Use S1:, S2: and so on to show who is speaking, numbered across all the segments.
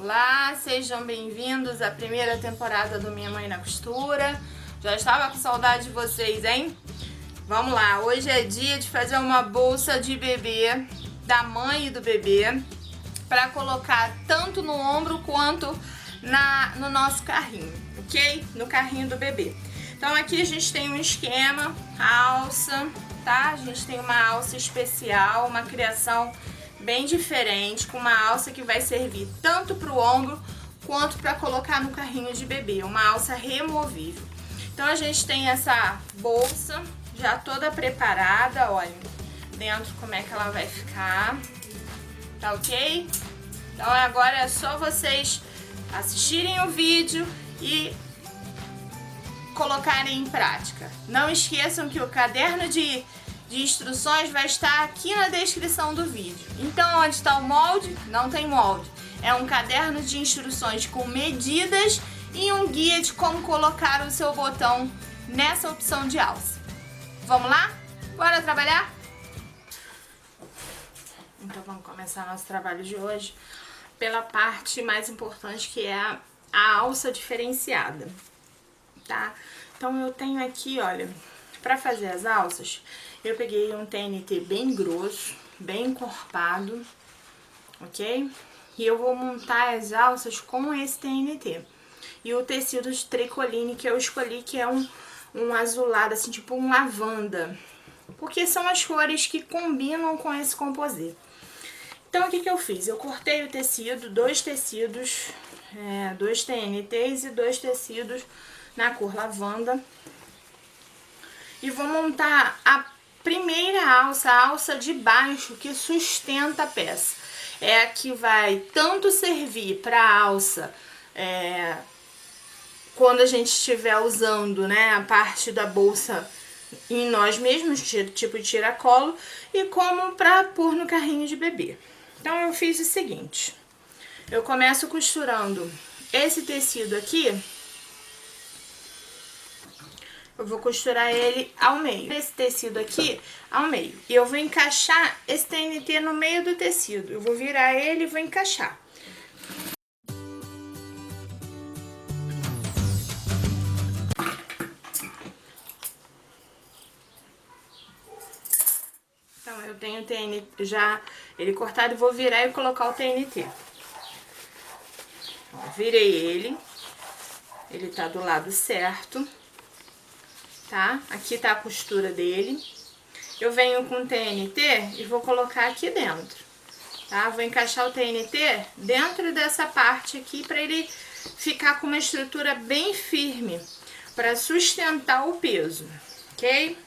S1: Olá, sejam bem-vindos à primeira temporada do Minha Mãe na Costura. Já estava com saudade de vocês, hein? Vamos lá, hoje é dia de fazer uma bolsa de bebê, da mãe e do bebê, para colocar tanto no ombro quanto no nosso carrinho, ok? No carrinho do bebê. Então aqui a gente tem um esquema, alça, tá? A gente tem uma alça especial, uma criação bem diferente, com uma alça que vai servir tanto para o ombro quanto para colocar no carrinho de bebê, uma alça removível. Então a gente tem essa bolsa já toda preparada, olha, dentro como é que ela vai ficar, tá ok? Então agora é só vocês assistirem o vídeo e colocarem em prática. Não esqueçam que o caderno de instruções vai estar aqui na descrição do vídeo. Então, onde está o molde? Não tem molde. É um caderno de instruções com medidas e um guia de como colocar o seu botão nessa opção de alça. Vamos lá? Bora trabalhar? Então, vamos começar nosso trabalho de hoje pela parte mais importante, que é a alça diferenciada, tá? Então, eu tenho aqui, olha, para fazer as alças, eu peguei um TNT bem grosso, bem encorpado, ok? E eu vou montar as alças com esse TNT. E o tecido de tricoline que eu escolhi, que é um azulado, assim, tipo um lavanda. Porque são as cores que combinam com esse composê. Então, o que que eu fiz? Eu cortei o tecido, dois tecidos, dois TNTs e dois tecidos na cor lavanda. E vou montar a primeira alça, a alça de baixo, que sustenta a peça. É a que vai tanto servir para a alça quando a gente estiver usando, né, a parte da bolsa em nós mesmos, tipo tiracolo, e como para pôr no carrinho de bebê. Então eu fiz o seguinte, eu começo costurando esse tecido aqui. Eu vou costurar ele ao meio, esse tecido aqui ao meio. E eu vou encaixar esse TNT no meio do tecido. Eu vou virar ele e vou encaixar. Então, eu tenho o TNT já ele cortado, vou virar e colocar o TNT. Ó, virei ele tá do lado certo. Tá? Aqui tá a costura dele. Eu venho com o TNT e vou colocar aqui dentro, tá? Vou encaixar o TNT dentro dessa parte aqui para ele ficar com uma estrutura bem firme, para sustentar o peso, ok?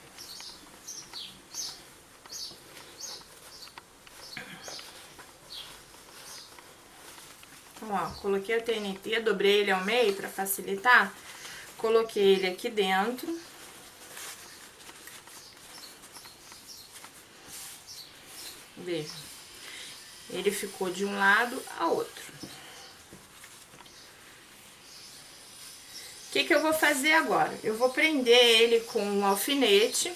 S1: Então, ó, coloquei o TNT, dobrei ele ao meio para facilitar, coloquei ele aqui dentro. Veja, ele ficou de um lado a outro. O que que eu vou fazer agora? Eu vou prender ele com um alfinete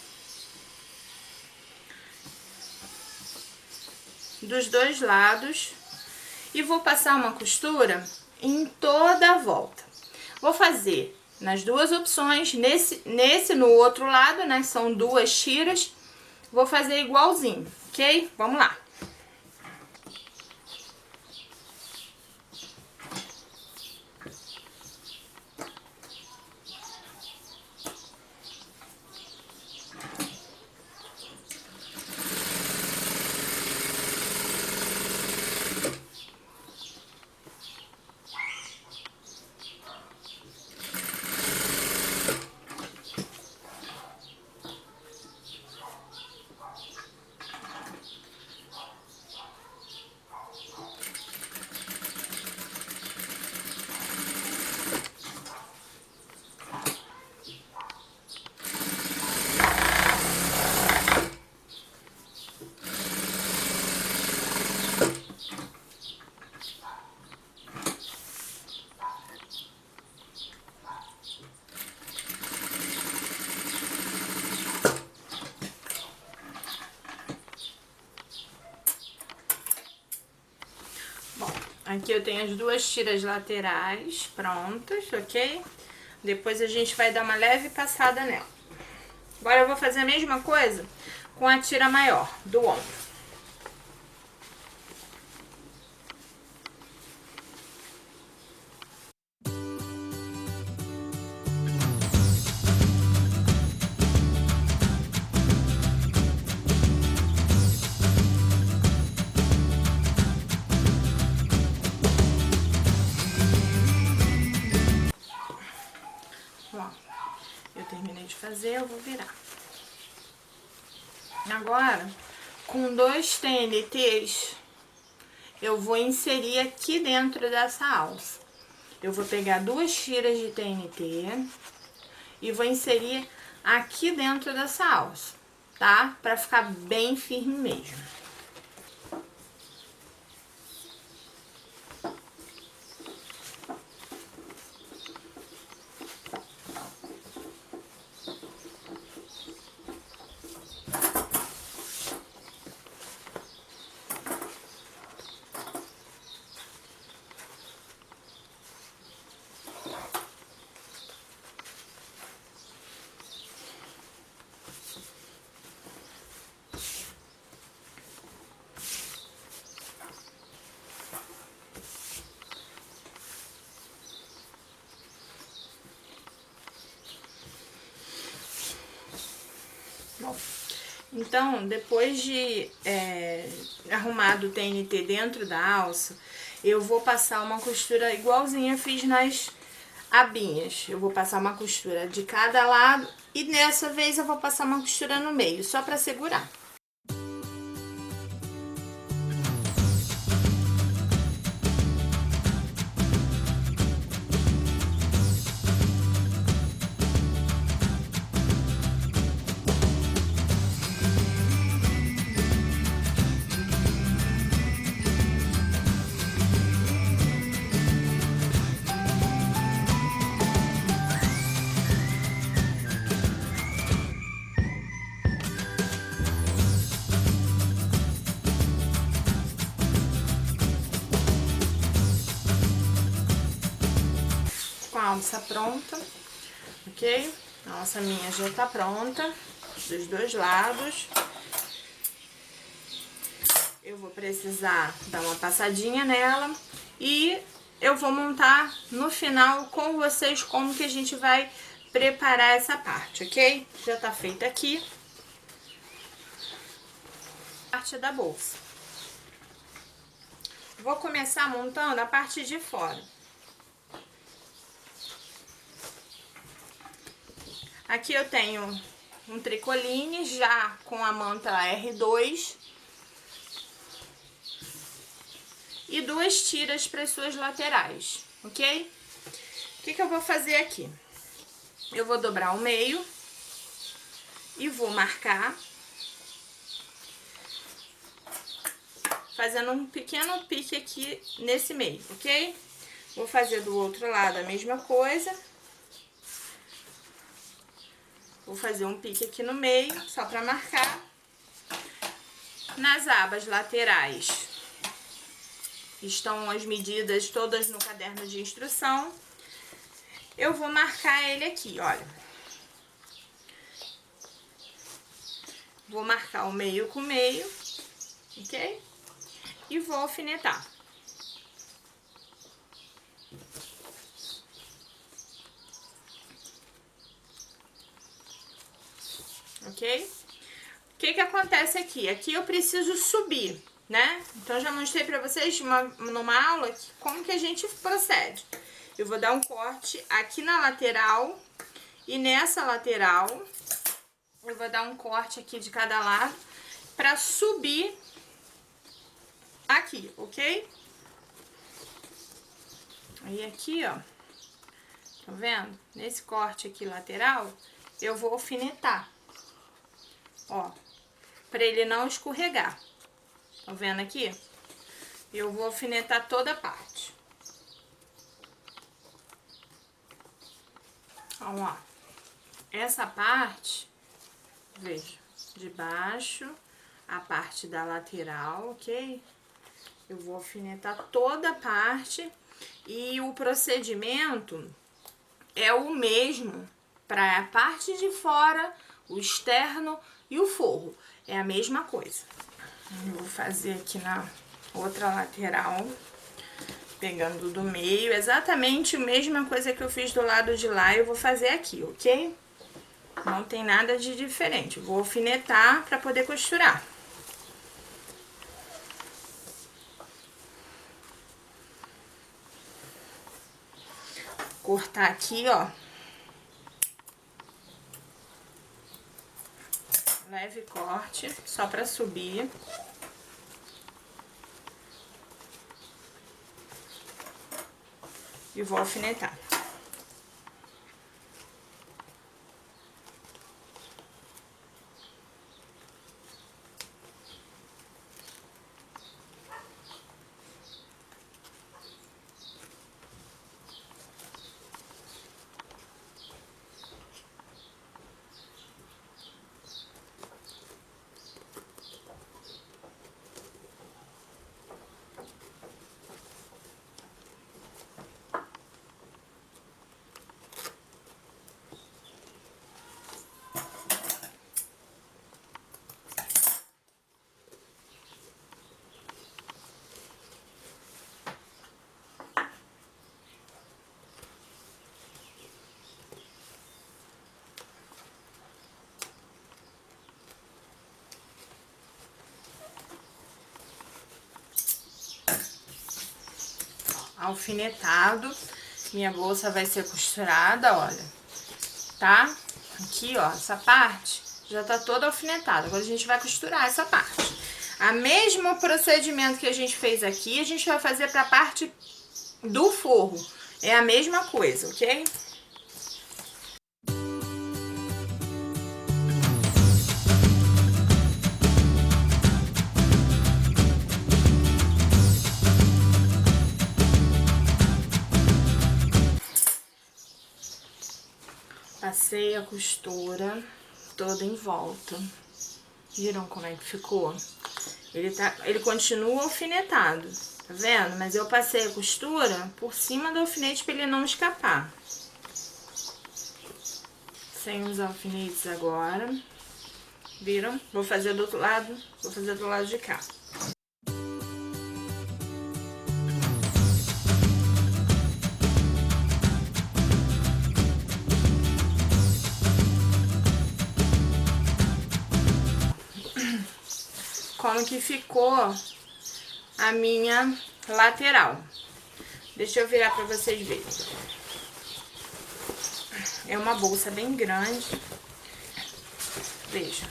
S1: dos dois lados e vou passar uma costura em toda a volta. Vou fazer nas duas opções, nesse no outro lado, né? São duas tiras. Vou fazer igualzinho, ok? Vamos lá. Aqui eu tenho as duas tiras laterais prontas, ok? Depois a gente vai dar uma leve passada nela. Agora eu vou fazer a mesma coisa com a tira maior do ombro. Ó, eu terminei de fazer, eu vou virar. Agora, com 2 TNTs, eu vou inserir aqui dentro dessa alça. Eu vou pegar 2 tiras de TNT e vou inserir aqui dentro dessa alça, tá? Pra ficar bem firme mesmo. Bom, então, depois de arrumado o TNT dentro da alça, eu vou passar uma costura igualzinha eu fiz nas abinhas. Eu vou passar uma costura de cada lado e dessa vez eu vou passar uma costura no meio, só pra segurar. Com a alça pronta, ok? A alça minha já tá pronta, dos 2 lados. Eu vou precisar dar uma passadinha nela e eu vou montar no final com vocês como que a gente vai preparar essa parte, ok? Já tá feita aqui. Parte da bolsa. Vou começar montando a parte de fora. Aqui eu tenho um tricoline já com a manta R2 e 2 tiras para as suas laterais, ok? O que eu vou fazer aqui? Eu vou dobrar ao meio e vou marcar, fazendo um pequeno pique aqui nesse meio, ok? Vou fazer do outro lado a mesma coisa. Vou fazer um pique aqui no meio, só pra marcar. Nas abas laterais estão as medidas todas no caderno de instrução. Eu vou marcar ele aqui, olha. Vou marcar o meio com meio, ok? E vou alfinetar. Ok? O que acontece aqui? Aqui eu preciso subir, né? Então, já mostrei pra vocês numa aula como que a gente procede. Eu vou dar um corte aqui na lateral e nessa lateral eu vou dar um corte aqui de cada lado pra subir aqui, ok? Aí aqui, ó, tá vendo? Nesse corte aqui lateral, eu vou alfinetar, ó, pra ele não escorregar. Tá vendo aqui? Eu vou alfinetar toda a parte. Ó lá. Essa parte, veja, de baixo, a parte da lateral, ok? Eu vou alfinetar toda a parte e o procedimento é o mesmo para a parte de fora, o externo e o forro. É a mesma coisa. Eu vou fazer aqui na outra lateral, pegando do meio, exatamente a mesma coisa que eu fiz do lado de lá, eu vou fazer aqui, ok? Não tem nada de diferente. Eu vou alfinetar para poder costurar. Cortar aqui, ó. Leve corte, só para subir. E vou alfinetar. Alfinetado, minha bolsa vai ser costurada, olha, tá? Aqui, ó, essa parte já tá toda alfinetada. Agora a gente vai costurar essa parte. A mesmo procedimento que a gente fez aqui, a gente vai fazer pra parte do forro. É a mesma coisa, ok? Passei a costura toda em volta. Viram como é que ficou? Ele continua alfinetado, tá vendo? Mas eu passei a costura por cima do alfinete para ele não escapar. Sem os alfinetes agora. Viram? Vou fazer do outro lado, vou fazer do lado de cá. Como que ficou a minha lateral. Deixa eu virar pra vocês verem. É uma bolsa bem grande. Veja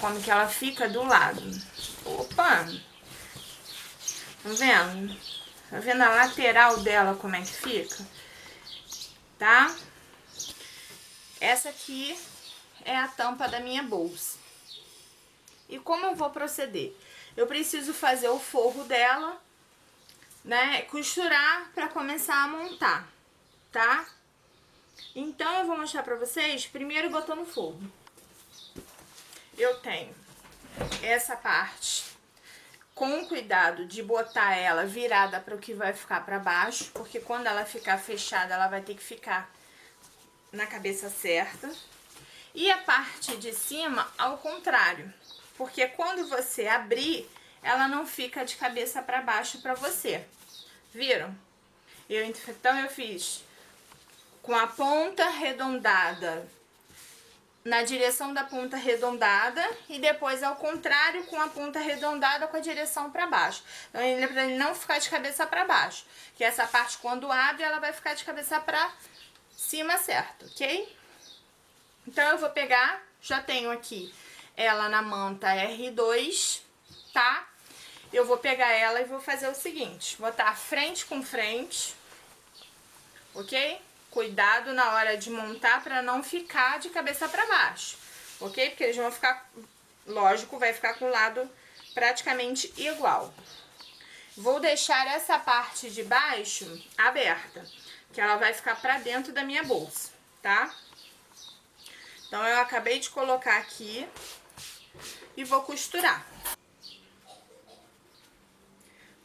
S1: como que ela fica do lado. Opa! Tá vendo? Tá vendo a lateral dela como é que fica? Tá? Essa aqui é a tampa da minha bolsa. E como eu vou proceder? Eu preciso fazer o forro dela, né? Costurar pra começar a montar, tá? Então eu vou mostrar pra vocês primeiro botando o forro. Eu tenho essa parte com cuidado de botar ela virada para o que vai ficar para baixo, porque quando ela ficar fechada, ela vai ter que ficar na cabeça certa. E a parte de cima ao contrário, porque quando você abrir, ela não fica de cabeça para baixo para você. Viram? Então eu fiz com a ponta arredondada na direção da ponta arredondada e depois ao contrário com a ponta arredondada com a direção para baixo. Então ele é para ele não ficar de cabeça para baixo, que essa parte quando abre ela vai ficar de cabeça para cima, certo, ok? Então eu vou pegar, já tenho aqui ela na manta R2, tá? Eu vou pegar ela e vou fazer o seguinte, botar frente com frente, ok? Cuidado na hora de montar para não ficar de cabeça para baixo, ok? Porque eles vão ficar, lógico, vai ficar com o lado praticamente igual. Vou deixar essa parte de baixo aberta, que ela vai ficar para dentro da minha bolsa, tá? Então eu acabei de colocar aqui e vou costurar.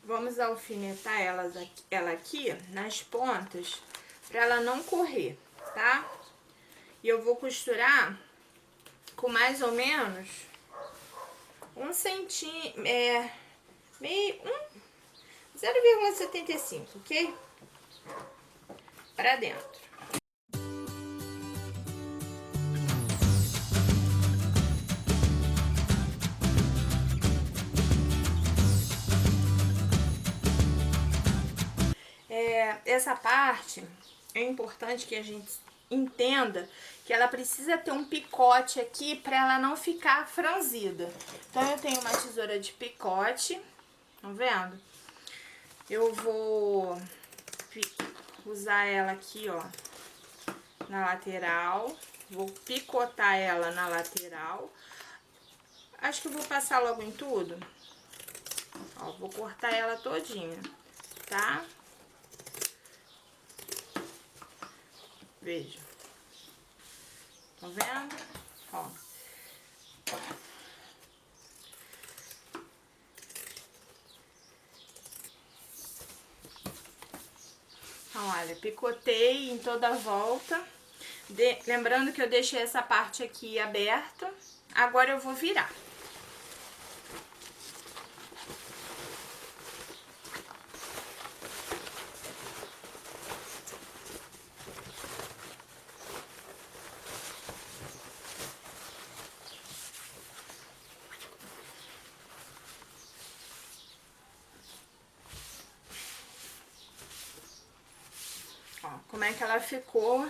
S1: Vamos alfinetar ela aqui nas pontas, pra ela não correr, tá? E eu vou costurar com mais ou menos 0,75, ok? Pra dentro. Essa parte é importante que a gente entenda que ela precisa ter um picote aqui para ela não ficar franzida. Então eu tenho uma tesoura de picote, tá vendo? Eu vou usar ela aqui, ó, na lateral. Vou picotar ela na lateral. Acho que eu vou passar logo em tudo. Ó, vou cortar ela todinha, tá? Veja. Tá vendo? Ó. Então, olha, picotei em toda a volta. Lembrando que eu deixei essa parte aqui aberta. Agora eu vou virar. Ó, como é que ela ficou,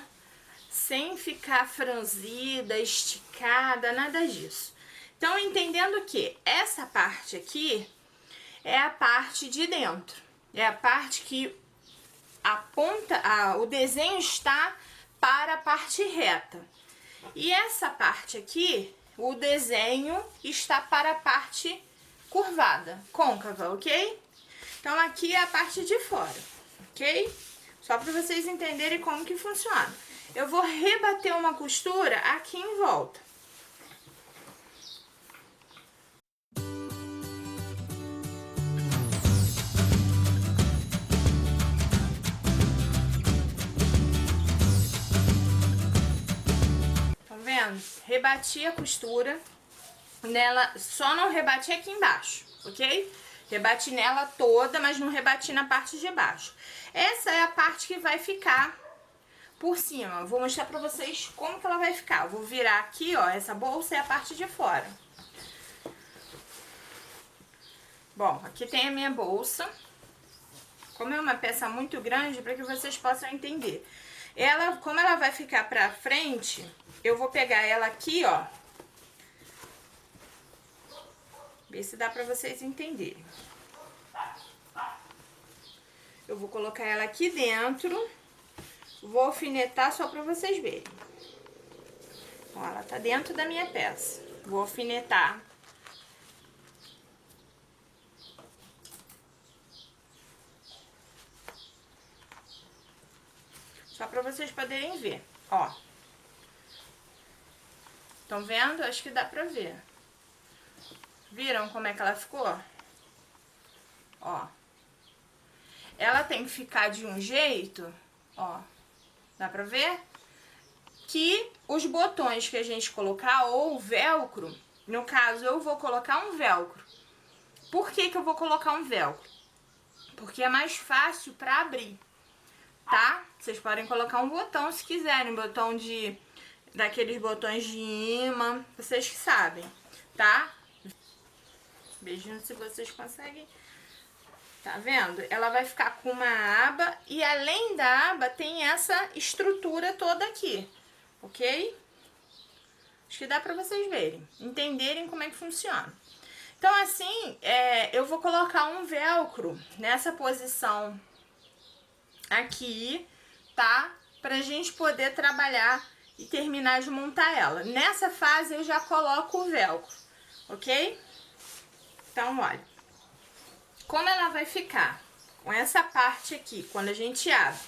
S1: sem ficar franzida, esticada, nada disso. Então, entendendo que essa parte aqui é a parte de dentro, é a parte que a ponta, o desenho está para a parte reta. E essa parte aqui, o desenho está para a parte curvada, côncava, ok? Então, aqui é a parte de fora, ok? Só para vocês entenderem como que funciona. Eu vou rebater uma costura aqui em volta. Tá vendo? Rebati a costura nela, só não rebati aqui embaixo, ok? Rebati nela toda, mas não rebati na parte de baixo. Essa é a parte que vai ficar por cima. Vou mostrar pra vocês como que ela vai ficar. Vou virar aqui, ó, essa bolsa é a parte de fora. Bom, aqui tem a minha bolsa. Como é uma peça muito grande, para que vocês possam entender. Ela, como ela vai ficar pra frente, eu vou pegar ela aqui, ó. Ver se dá pra vocês entenderem. Eu vou colocar ela aqui dentro. Vou alfinetar só pra vocês verem. Ó, ela tá dentro da minha peça. Vou alfinetar. Só pra vocês poderem ver, ó. Estão vendo? Acho que dá pra ver. Viram como é que ela ficou? Ó. Ela tem que ficar de um jeito, ó. Dá pra ver? Que os botões que a gente colocar, ou o velcro, no caso eu vou colocar um velcro. Por que que eu vou colocar um velcro? Porque é mais fácil pra abrir, tá? Vocês podem colocar um botão se quiserem, botão daqueles botões de imã, vocês que sabem, tá? Beijinho se vocês conseguem. Tá vendo? Ela vai ficar com uma aba e além da aba tem essa estrutura toda aqui, ok? Acho que dá pra vocês verem, entenderem como é que funciona. Então assim, eu vou colocar um velcro nessa posição aqui, tá? Pra gente poder trabalhar e terminar de montar ela. Nessa fase eu já coloco o velcro, ok? Então, olha. Como ela vai ficar com essa parte aqui, quando a gente abre,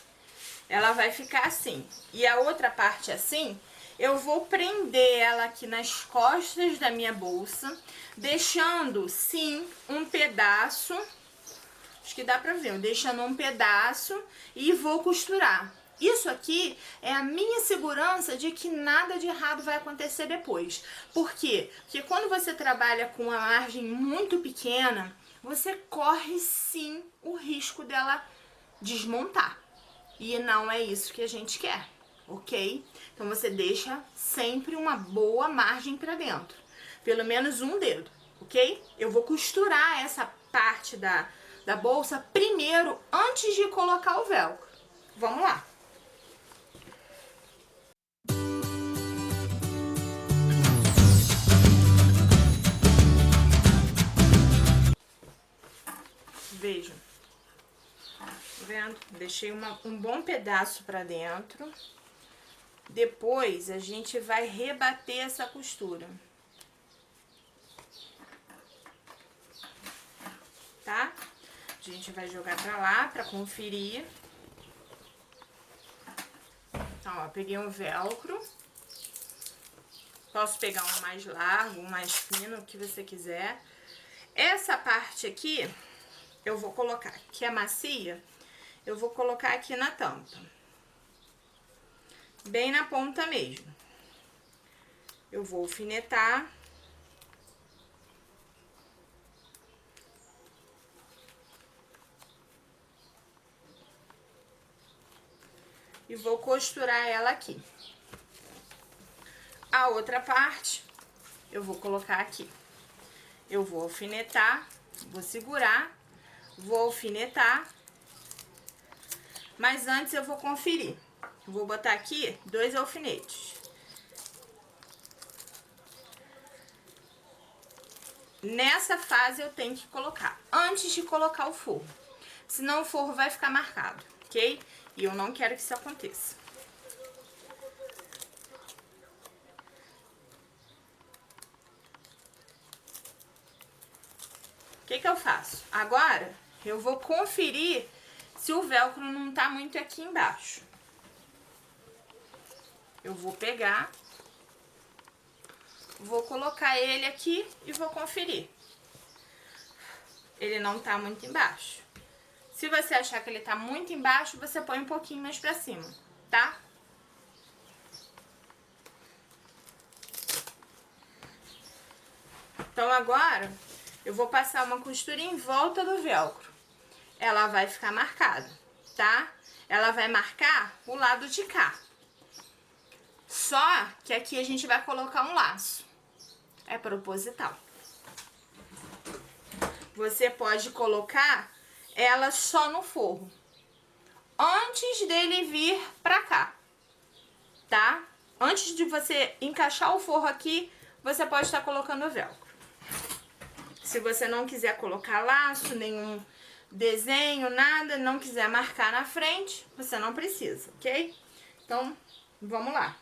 S1: ela vai ficar assim. E a outra parte assim, eu vou prender ela aqui nas costas da minha bolsa, deixando, sim, um pedaço Acho que dá pra ver. Eu deixando um pedaço e vou costurar. Isso aqui é a minha segurança de que nada de errado vai acontecer depois. Por quê? Porque quando você trabalha com uma margem muito pequena, você corre sim o risco dela desmontar. E não é isso que a gente quer, ok? Então você deixa sempre uma boa margem pra dentro. Pelo menos um dedo, ok? Eu vou costurar essa parte da bolsa primeiro, antes de colocar o velcro. Vamos lá. Vejam. Tá vendo? Deixei um bom pedaço pra dentro. Depois a gente vai rebater essa costura. Tá? A gente vai jogar pra lá pra conferir. Então, ó, peguei um velcro. Posso pegar um mais largo, um mais fino, o que você quiser. Essa parte aqui, eu vou colocar, que é macia, eu vou colocar aqui na tampa. Bem na ponta mesmo. Eu vou alfinetar. E vou costurar ela aqui. A outra parte, eu vou colocar aqui. Eu vou alfinetar, vou segurar, vou alfinetar. Mas antes eu vou conferir. Vou botar aqui 2 alfinetes. Nessa fase eu tenho que colocar, antes de colocar o forro. Senão o forro vai ficar marcado, ok? E eu não quero que isso aconteça. O que que eu faço? Agora, eu vou conferir se o velcro não tá muito aqui embaixo. Eu vou pegar, vou colocar ele aqui e vou conferir. Ele não tá muito embaixo. Se você achar que ele tá muito embaixo, você põe um pouquinho mais pra cima, tá? Então agora, eu vou passar uma costura em volta do velcro. Ela vai ficar marcada, tá? Ela vai marcar o lado de cá. Só que aqui a gente vai colocar um laço. É proposital. Você pode colocar ela só no forro, antes dele vir pra cá, tá? Antes de você encaixar o forro aqui, você pode estar colocando o velcro. Se você não quiser colocar laço, nenhum desenho, nada, não quiser marcar na frente, você não precisa, ok? Então, vamos lá.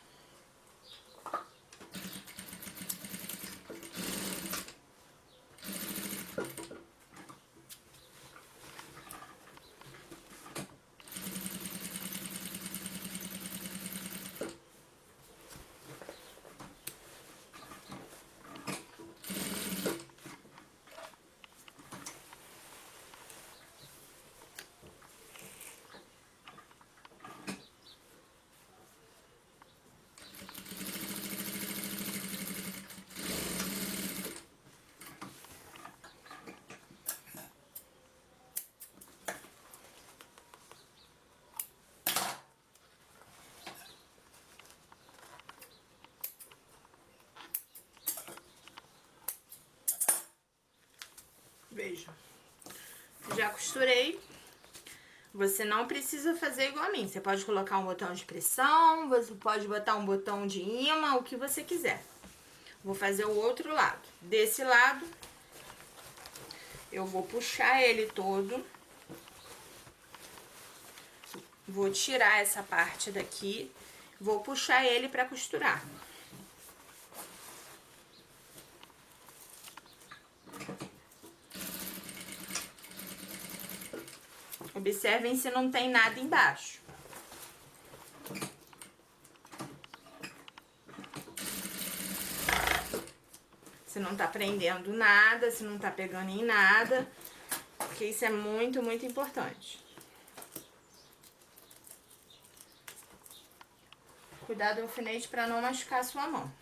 S1: Veja, já costurei. Você não precisa fazer igual a mim. Você pode colocar um botão de pressão, você pode botar um botão de imã, o que você quiser. Vou fazer o outro lado. Desse lado, eu vou puxar ele todo. Vou tirar essa parte daqui. Vou puxar ele pra costurar. Observem se não tem nada embaixo. Se não tá prendendo nada, se não tá pegando em nada. Ok? porque isso é muito, muito importante. Cuidado do alfinete para não machucar a sua mão.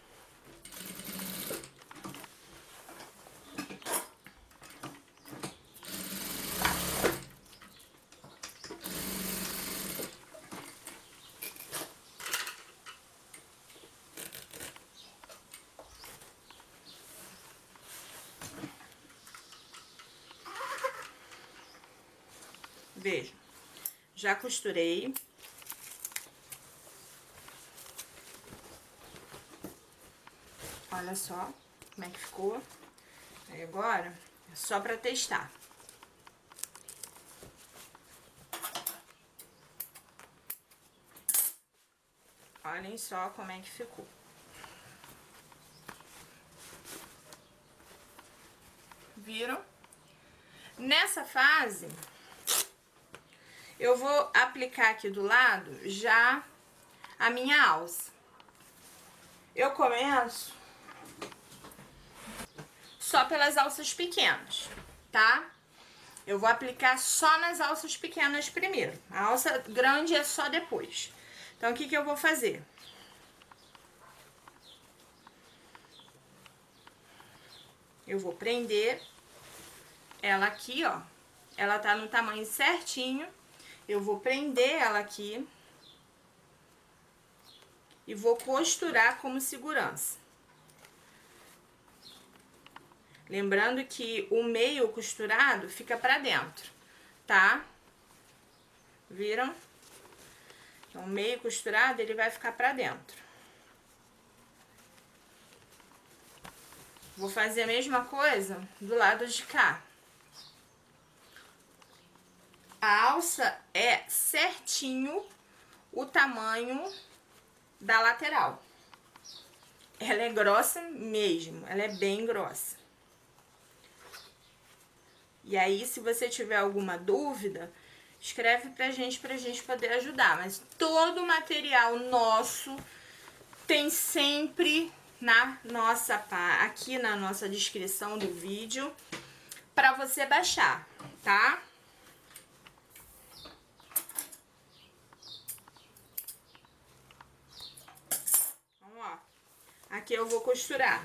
S1: Veja, já costurei. Olha só como é que ficou. Aí agora é só pra testar. Olhem só como é que ficou. Viram? Nessa fase, eu vou aplicar aqui do lado já a minha alça. Eu começo só pelas alças pequenas, tá? Eu vou aplicar só nas alças pequenas primeiro. A alça grande é só depois. Então, o que que eu vou fazer? Eu vou prender ela aqui, ó. Ela tá no tamanho certinho. Eu vou prender ela aqui. E vou costurar como segurança. Lembrando que o meio costurado fica pra dentro, tá? Viram? Então, o meio costurado, ele vai ficar pra dentro. Vou fazer a mesma coisa do lado de cá. A alça é certinho o tamanho da lateral. Ela é grossa mesmo, ela é bem grossa. E aí, se você tiver alguma dúvida, escreve pra gente poder ajudar. Mas todo o material nosso tem sempre aqui na nossa descrição do vídeo pra você baixar, tá? Então, ó, aqui eu vou costurar.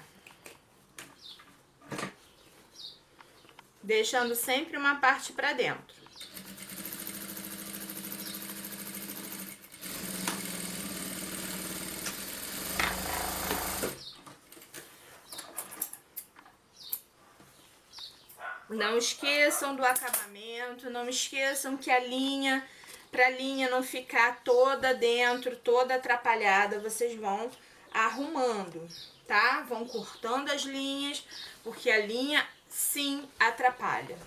S1: Deixando sempre uma parte pra dentro. Não esqueçam do acabamento, não esqueçam que pra linha não ficar toda dentro, toda atrapalhada, vocês vão arrumando, tá? Vão cortando as linhas, porque a linha sim atrapalha.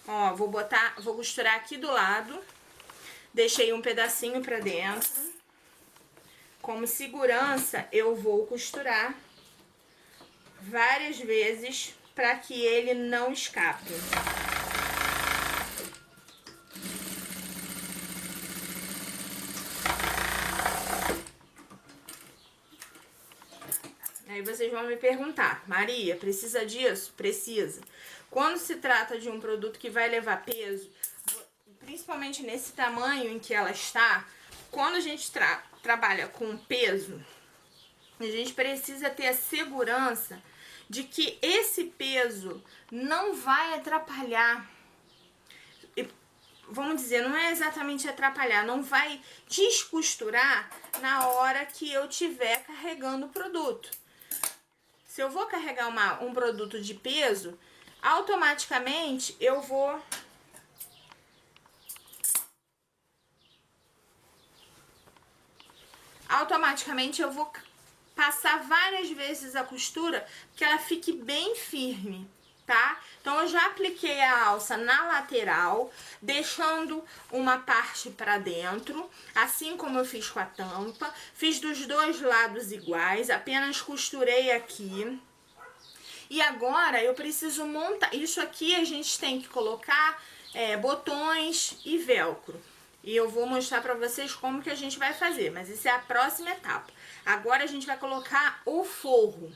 S1: Ó, vou costurar aqui do lado, deixei um pedacinho pra dentro. Como segurança, eu vou costurar várias vezes para que ele não escape. Aí vocês vão me perguntar, Maria, precisa disso? Precisa. Quando se trata de um produto que vai levar peso, principalmente nesse tamanho em que ela está, quando a gente trabalha com peso, a gente precisa ter a segurança de que esse peso não vai atrapalhar. Vamos dizer, não é exatamente atrapalhar, não vai descosturar na hora que eu estiver carregando o produto. Se eu vou carregar um produto de peso, automaticamente eu vou passar várias vezes a costura, que ela fique bem firme, tá? Então, eu já apliquei a alça na lateral, deixando uma parte pra dentro, assim como eu fiz com a tampa. Fiz dos dois lados iguais, apenas costurei aqui. E agora, eu preciso montar... Isso aqui a gente tem que colocar botões e velcro. E eu vou mostrar pra vocês como que a gente vai fazer, mas isso é a próxima etapa. Agora a gente vai colocar o forro.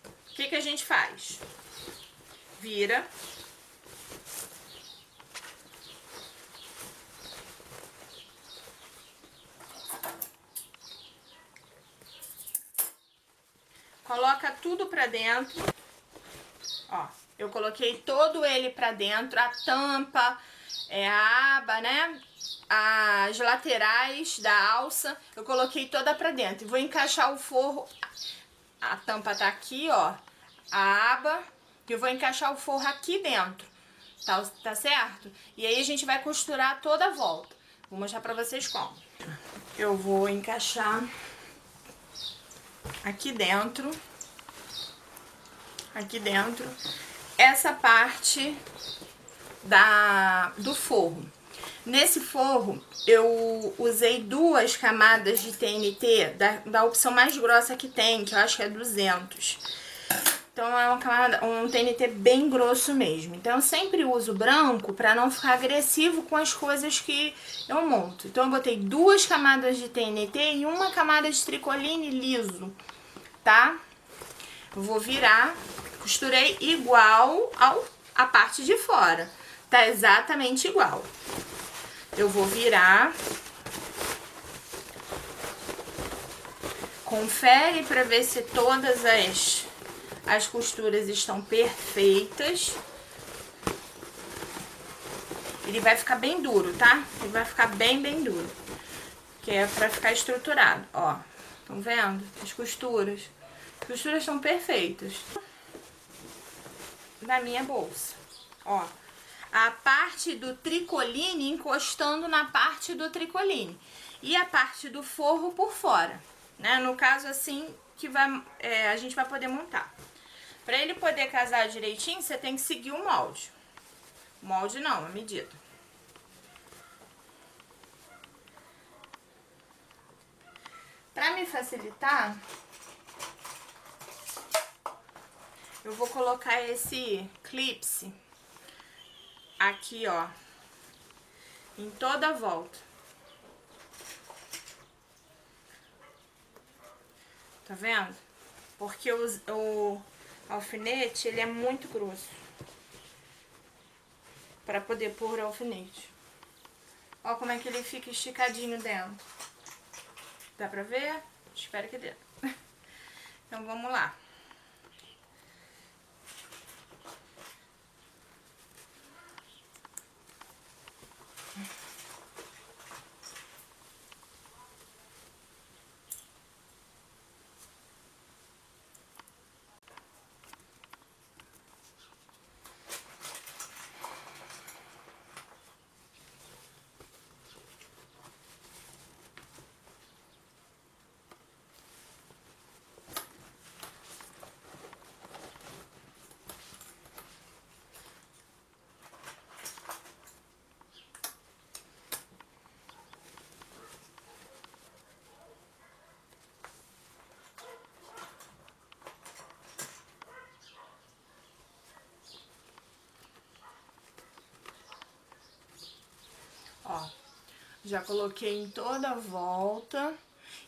S1: O que que a gente faz? Vira, coloca tudo pra dentro. Ó, eu coloquei todo ele pra dentro, a tampa, a aba, né? As laterais da alça, eu coloquei toda pra dentro. E vou encaixar o forro, a tampa tá aqui, ó, a aba, e eu vou encaixar o forro aqui dentro, tá certo? E aí a gente vai costurar toda a volta. Vou mostrar pra vocês como. Eu vou encaixar aqui dentro, essa parte do forro. Nesse forro, eu usei 2 camadas de TNT, da opção mais grossa que tem, que eu acho que é 200. Então, é um TNT bem grosso mesmo. Então, eu sempre uso branco para não ficar agressivo com as coisas que eu monto. Então, eu botei 2 camadas de TNT e 1 camada de tricoline liso, tá? Eu vou virar, costurei igual a parte de fora. Tá exatamente igual. Eu vou virar. Confere para ver se todas as costuras estão perfeitas. Ele vai ficar bem duro, tá? Ele vai ficar bem duro. Que é pra ficar estruturado, ó. Estão vendo? As costuras. As costuras estão perfeitas. Na minha bolsa, ó. A parte do tricoline encostando na parte do tricoline. E a parte do forro por fora, né? No caso, assim, que a gente vai poder montar. Pra ele poder casar direitinho, você tem que seguir o molde. Molde não, a medida. Pra me facilitar, eu vou colocar esse clipe aqui, ó, em toda a volta. Tá vendo? Porque o alfinete, ele é muito grosso para poder pôr o alfinete. Ó como é que ele fica esticadinho dentro. Dá pra ver? Espero que dê. Então, vamos lá. Ó, já coloquei em toda a volta.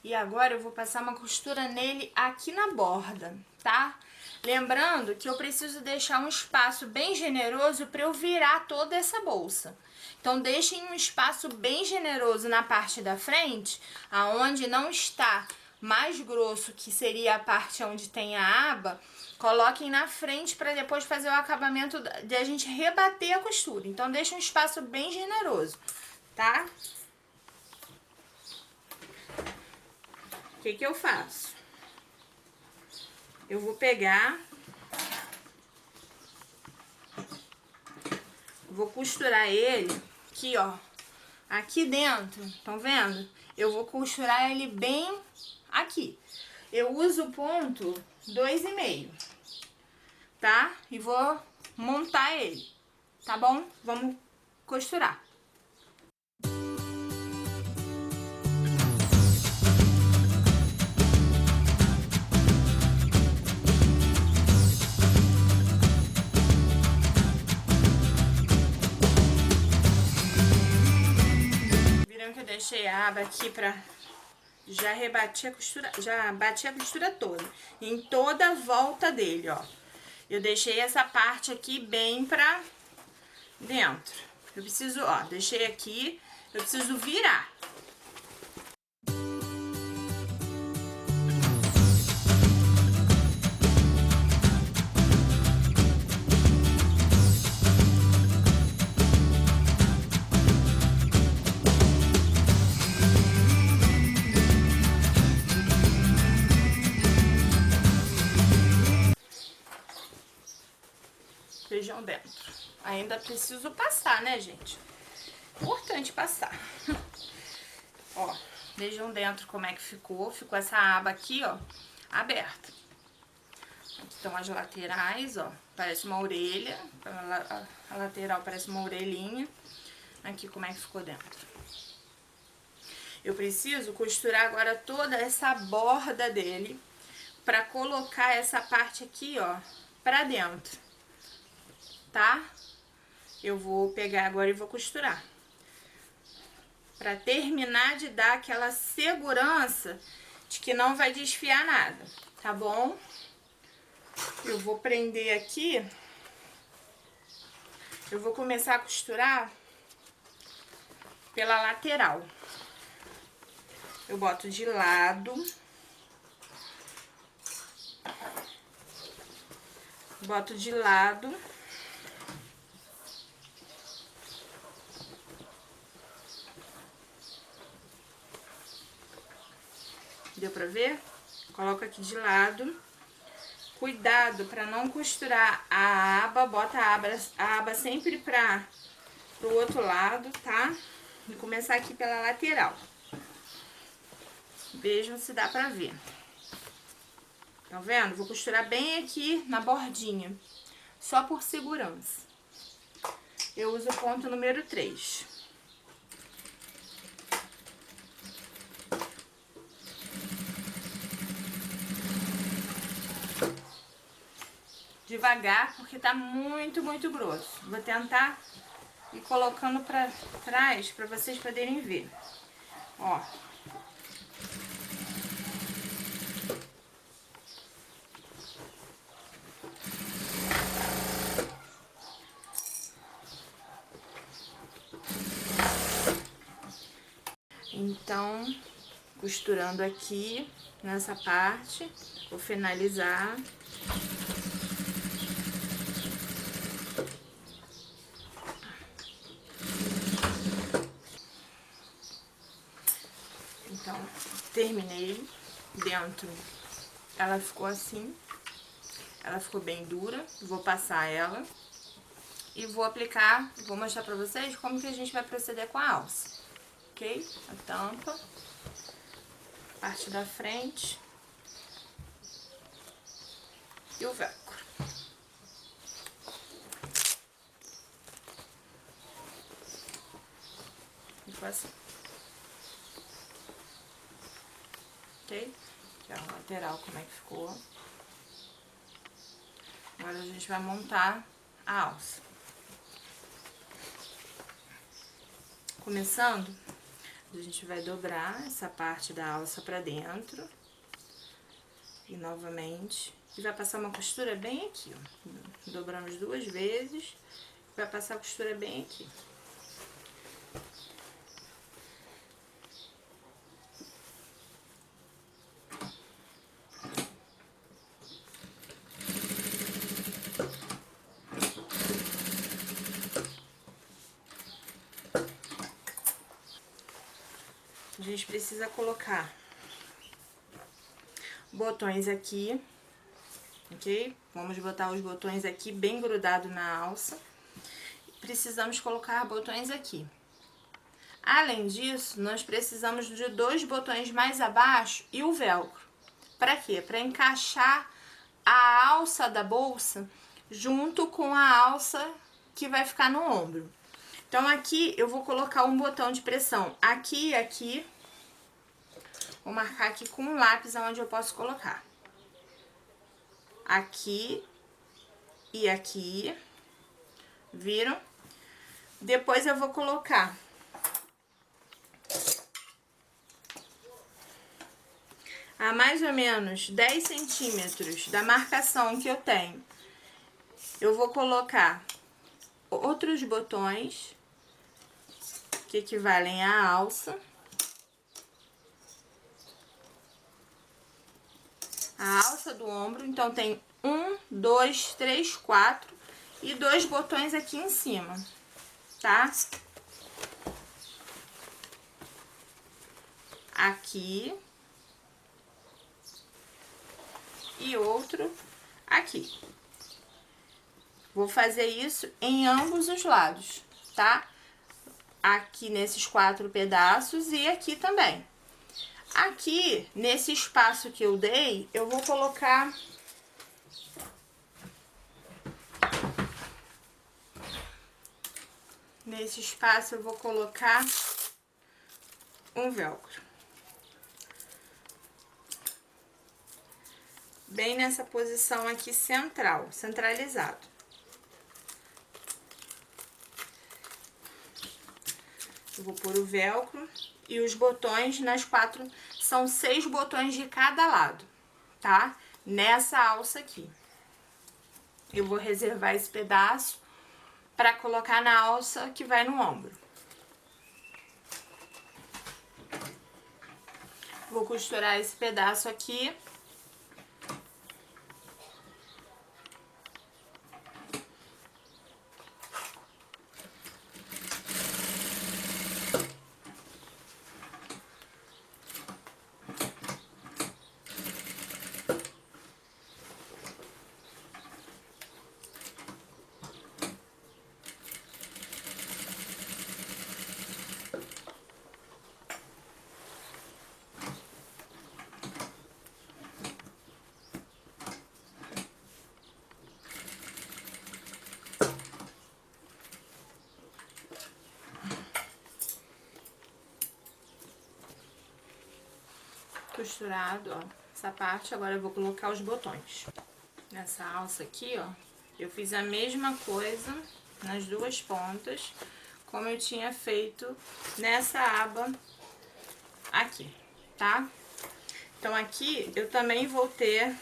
S1: E agora eu vou passar uma costura nele aqui na borda, tá? Lembrando que eu preciso deixar um espaço bem generoso para eu virar toda essa bolsa. Então, deixem um espaço bem generoso na parte da frente, aonde não está mais grosso, que seria a parte onde tem a aba. Coloquem na frente para depois fazer o acabamento de a gente rebater a costura. Então, deixa um espaço bem generoso, tá? O que eu faço? Eu vou pegar, vou costurar ele aqui, ó, aqui dentro, estão vendo? Eu vou costurar ele bem aqui. Eu uso o ponto 2,5, tá? E vou montar ele, tá bom? Vamos costurar. Deixei a aba aqui pra já rebater a costura, já bati a costura toda, em toda a volta dele, ó. Eu deixei essa parte aqui bem pra dentro. Eu preciso, ó, deixei aqui, eu preciso virar. Vejam dentro. Ainda preciso passar, né, gente? Importante passar. Ó, vejam dentro como é que ficou. Ficou essa aba aqui, ó, aberta. Aqui estão as laterais, ó. Parece uma orelha. A lateral parece uma orelhinha. Aqui como é que ficou dentro. Eu preciso costurar agora toda essa borda dele pra colocar essa parte aqui, ó, pra dentro, tá? Eu vou pegar agora e vou costurar. Pra terminar de dar aquela segurança de que não vai desfiar nada, tá bom? Eu vou prender aqui. Eu vou começar a costurar pela lateral. Eu boto de lado. Boto de lado. Deu pra ver? Coloco aqui de lado. Cuidado pra não costurar a aba. Bota a aba sempre pro outro lado, tá? E começar aqui pela lateral. Vejam se dá pra ver. Tá vendo? Vou costurar bem aqui na bordinha. Só por segurança. Eu uso o ponto número 3. Devagar, porque tá muito, muito grosso. Vou tentar ir colocando pra trás pra vocês poderem ver. Ó. Então, costurando aqui nessa parte, vou finalizar. Então, terminei. Dentro, ela ficou assim. Ela ficou bem dura. Vou passar ela. E vou aplicar, vou mostrar pra vocês como que a gente vai proceder com a alça. Ok? A tampa. Parte da frente. E o velcro. Ficou assim. Ok? Aqui, ó, a lateral, como é que ficou. Agora a gente vai montar a alça. Começando, a gente vai dobrar essa parte da alça pra dentro. E novamente. E vai passar uma costura bem aqui, ó. Dobramos 2 vezes. Vai passar a costura bem aqui. A gente precisa colocar botões aqui, ok? Vamos botar os botões aqui bem grudado na alça. Precisamos colocar botões aqui. Além disso, nós precisamos de 2 botões mais abaixo e o velcro. Para quê? Para encaixar a alça da bolsa junto com a alça que vai ficar no ombro. Então, aqui eu vou colocar um botão de pressão aqui e aqui. Vou marcar aqui com um lápis onde eu posso colocar. Aqui e aqui. Viram? Depois eu vou colocar a mais ou menos 10 centímetros da marcação que eu tenho. Eu vou colocar outros botões que equivalem à alça. A alça do ombro, então tem 1, 2, 3, 4 e 2 botões aqui em cima, tá? Aqui e outro aqui. Vou fazer isso em ambos os lados, tá? Aqui nesses 4 pedaços e aqui também. Aqui, nesse espaço que eu dei, eu vou colocar... Nesse espaço eu vou colocar um velcro. Bem nessa posição aqui central, centralizado. Eu vou pôr o velcro e os botões nas 4, são 6 botões de cada lado, tá? Nessa alça aqui. Eu vou reservar esse pedaço para colocar na alça que vai no ombro. Vou costurar esse pedaço aqui. Costurado, ó, essa parte. Agora eu vou colocar os botões. Nessa alça aqui, ó, eu fiz a mesma coisa nas 2 pontas, como eu tinha feito nessa aba aqui, tá? Então aqui eu também vou ter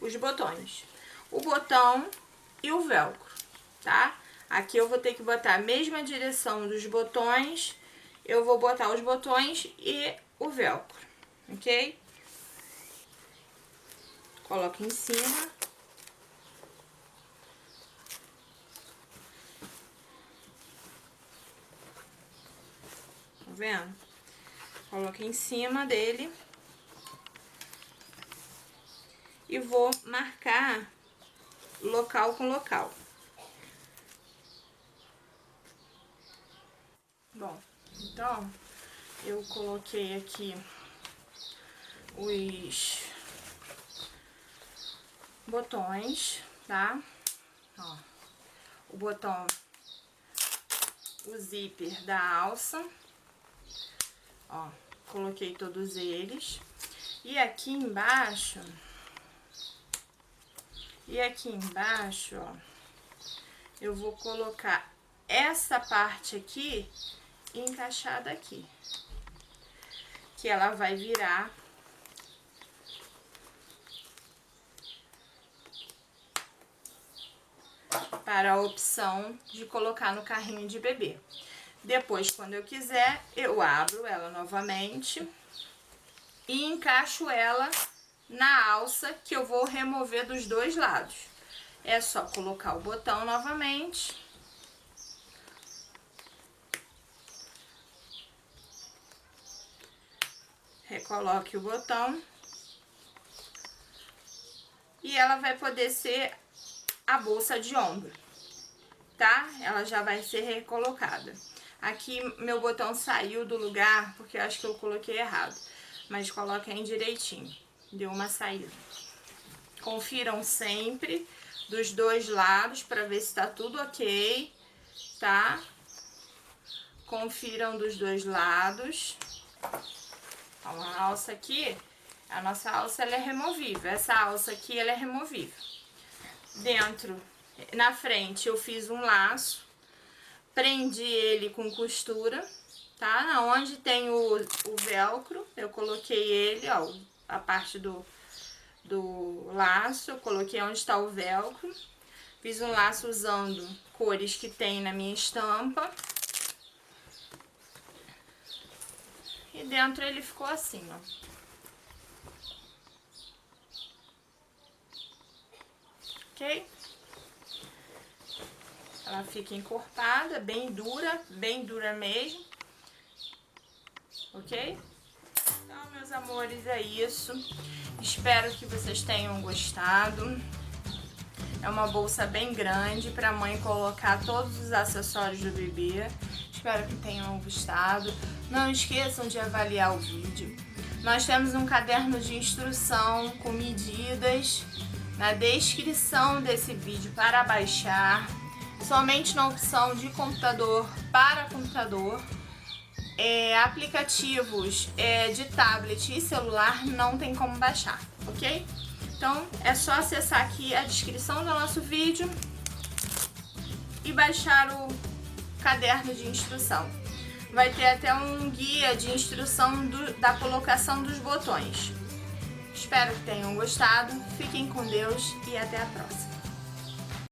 S1: os botões, o botão e o velcro, tá? Aqui eu vou ter que botar a mesma direção dos botões, eu vou botar os botões e o velcro, ok? Coloco em cima. Tá vendo? Coloco em cima dele. E vou marcar local com local. Bom, então, eu coloquei aqui os botões, tá? Ó, o botão, o zíper da alça, ó, coloquei todos eles. E aqui embaixo, ó, eu vou colocar essa parte aqui encaixada aqui, que ela vai virar para a opção de colocar no carrinho de bebê. Depois, quando eu quiser, eu abro ela novamente e encaixo ela na alça que eu vou remover dos 2 lados. É só colocar o botão novamente. Recoloque o botão. E ela vai poder ser a bolsa de ombro, tá? Ela já vai ser recolocada. Aqui meu botão saiu do lugar, porque eu acho que eu coloquei errado. Mas coloquem aí direitinho. Deu uma saída. Confiram sempre dos 2 lados para ver se tá tudo ok, tá? Confiram dos 2 lados. Ó, a alça aqui, a nossa alça ela é removível. Essa alça aqui ela é removível. Dentro, na frente eu fiz um laço, prendi ele com costura, tá? Onde tem o velcro, eu coloquei ele, ó, a parte do laço, eu coloquei onde está o velcro. Fiz um laço usando cores que tem na minha estampa. E dentro ele ficou assim, ó. Ok? Ela fica encorpada, bem dura mesmo. Ok? Então, meus meus amores, é isso. Espero que vocês tenham gostado. É uma bolsa bem grande para a mãe colocar todos os acessórios do bebê. Espero que tenham gostado. Não esqueçam de avaliar o vídeo. Nós temos um caderno de instrução com medidas na descrição desse vídeo para baixar. Somente na opção de computador para computador. Aplicativos de tablet e celular não tem como baixar, ok? Então é só acessar aqui a descrição do nosso vídeo e baixar o caderno de instrução. Vai ter até um guia de instrução da colocação dos botões. Espero que tenham gostado, fiquem com Deus e até a próxima.